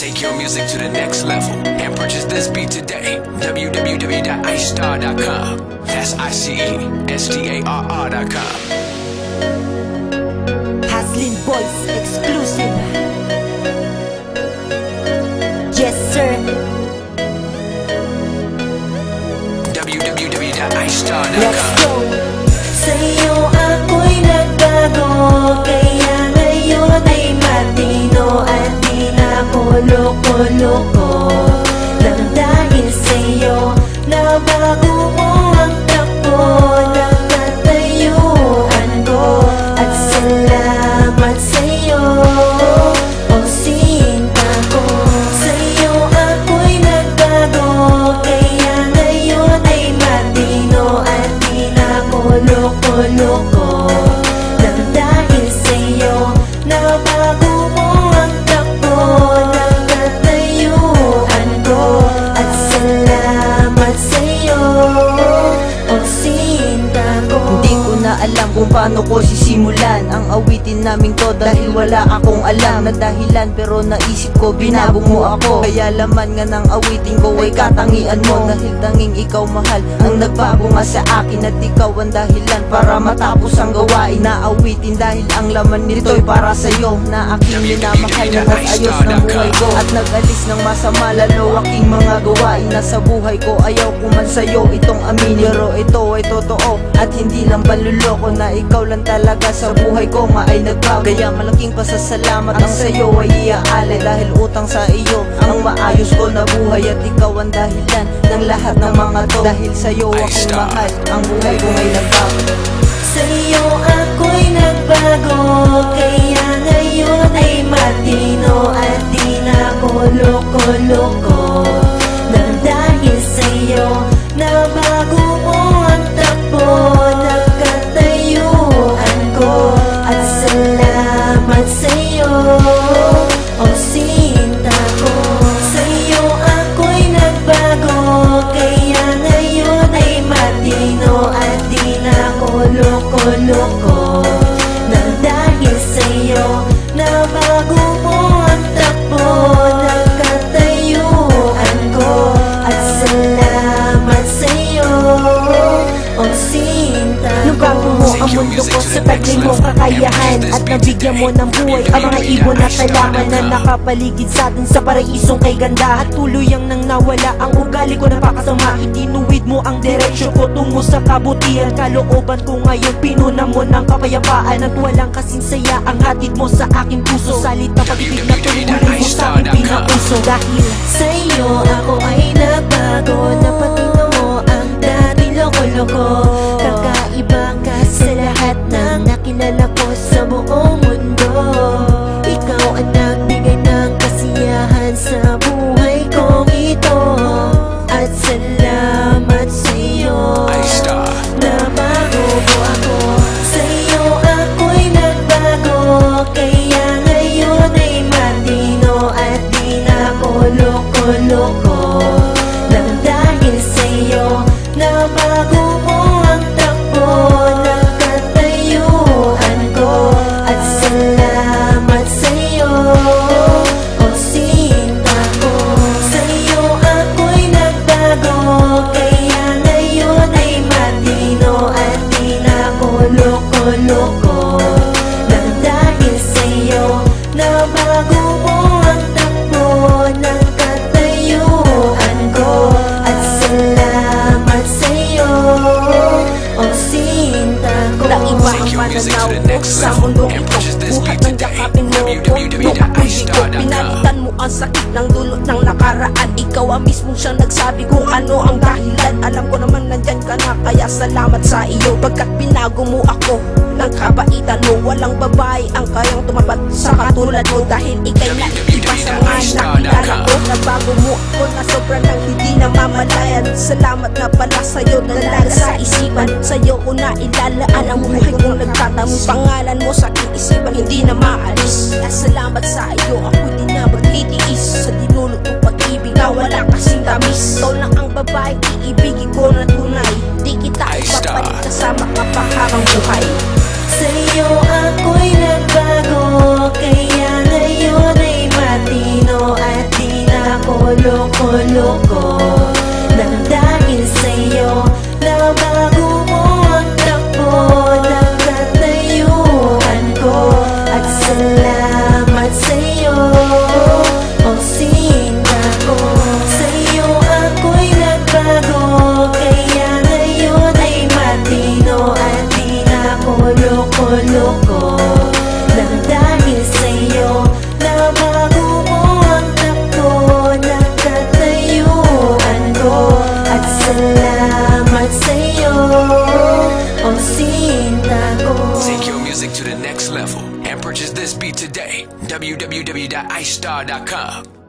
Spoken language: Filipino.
Take your music to the next level and purchase this beat today. www.icestar.com. That's ICESTARR.com. Haslin Boys exclusive. Yes sir. www.icestar.com. Let's go. Sa'yo ako'y nagbago, kaya ngayon ay matino at di na ako loko-loko. Nang dahil sa'yo, nabago mo ang takbo ng katayuan ko. At salamat sa'yo, o sinta ko. Sa'yo ako'y nagbago, kaya ngayon ay matino at di na ako loko-loko. Nang dahil sa'yo, nabago mo ang takbo ng katayuan ko. At salamat sa'yo, o sinta ko. Hindi ko na alam kung paano ko sisimulan ang awitin naming to, dahil wala akong alam na dahilan, pero naisip ko binago mo ako. Kaya laman nga ng awitin ko ay katangian mo, dahil tanging ikaw mahal ang nagbago nga sa akin. At ikaw ang dahilan para matapos ang gawain na awitin, dahil ang laman nito'y para sa'yo, na aking minamahal na nag-ayos ng buhay ko. At nag-alis ng masama lalo aking mga gawain na sa buhay ko. Ayaw ko man sa'yo itong aminin, pero ito ay totoo at hindi lang panluloko, na ikaw lang talaga sa buhay ko nga ay nagbago. Kaya malaking pasasalamat ang sa'yo ay iaalay, dahil utang sa iyo ang maayos ko na buhay. At ikaw ang dahilan ng lahat ng mga to, dahil sa'yo akong mahal, ang buhay ko ay nagbago. Sa'yo ako'y nagbago, kaya ngayon ay matino at di na ako loko-loko. Nang dahil sa'yo, nabago mo ang takbo ng katayuan ko. At salamat sa'yo, o sinta ko. Sa'yo ako'y nagbago, kaya ngayon ay matino at di na ako loko-loko. Nang dahil sa'yo, nabago mo ang takbo ng katayuan ko. At salamat sa'yo, o sinta ko. Lugago mo ang mundo ko sa taglay mong kakayahan, at nabigyan mo ng buhay ang mga ibon at halaman na nakapaligid sa atin sa paraisong kay ganda. At tuluyang nang nawala ang ugali ko napakasama, itinuwid mo ang diretsyon ko tungo sa kabutihan. Kalooban ko ngayon pinuna mo ng kapayapaan, at walang kasing saya ang hatid mo sa aking puso. Salit na pag-ibig na pinulay mo sa aking pinakauso. Dahil sa'yo ako ay nagbago, napatino mo ang dati loko-loko. Kakaiba ka sa lahat ng nakilala ko sa buong mundo. Ikaw ang nagbigay ng kasiyahan sa buhay kong ito. At salamat sa'yo, nabago mo ako. Sa'yo ako'y nagbago, kaya ngayon ay matino at di na ako loko-loko. Nang dahil sa'yo, nabago mo ang takbo ng katayuan ko. At salamat sa'yo, o sinta ko. Sa'yo ako'y nagbago, kaya ngayon ay matino at di na ako loko-loko. Nang dahil sa'yo, nabago mo ang takbo ng katayuan ko. At salamat sa'yo, o sinta ko. naiba ang pananaw ko sa mundo ito. Buhat ng yakapin mo ko, noong ako'y ko. Pinalitan mo ang sakit ng dulot ng nakaraan. Ikaw ang mismong siyang nagsabi kung ano ang dahilan. Alam ko naman nandyan ka na, kaya salamat sa iyo. Pagkat binago mo ako ng kabaitan mo. Walang babae ang kayang tumapat sa katulad mo, dahil ikay na iba sa mga nakilala ko. Nabago mo ako na sobrang nang hindi namamalayan. Salamat na pala sa'yo, dalaga sa isipan. Sa'yo ko na ilalaan ang buhay kong nagtatamo. Pangalan mo sa aking isipan, hindi na maalis. Salamat sa iyo, ako din na magtitiis sa dinulot mong pag-ibig na wala kasing tamis. Ikaw lang ang babae, iibigin ko na tunay. Di kita ipapalit na sa makapahabang buhay. Sa'yo ako'y nagbago, kaya ngayon ay matino at nakoloko-loko nang dahil sa'yo nabago mo ang takbo ng katayuan ko. At salamat sa'yo, o sinta ko. Sa'yo ako'y nagbago, kaya ngayon ay matino at di nakoloko-loko nang dahil sa'yo nabago mo ang takbo ng katayuan ko. At salamat sa'yo, o sinta ko. Take your music to the next level and purchase this beat today. www.icestar.com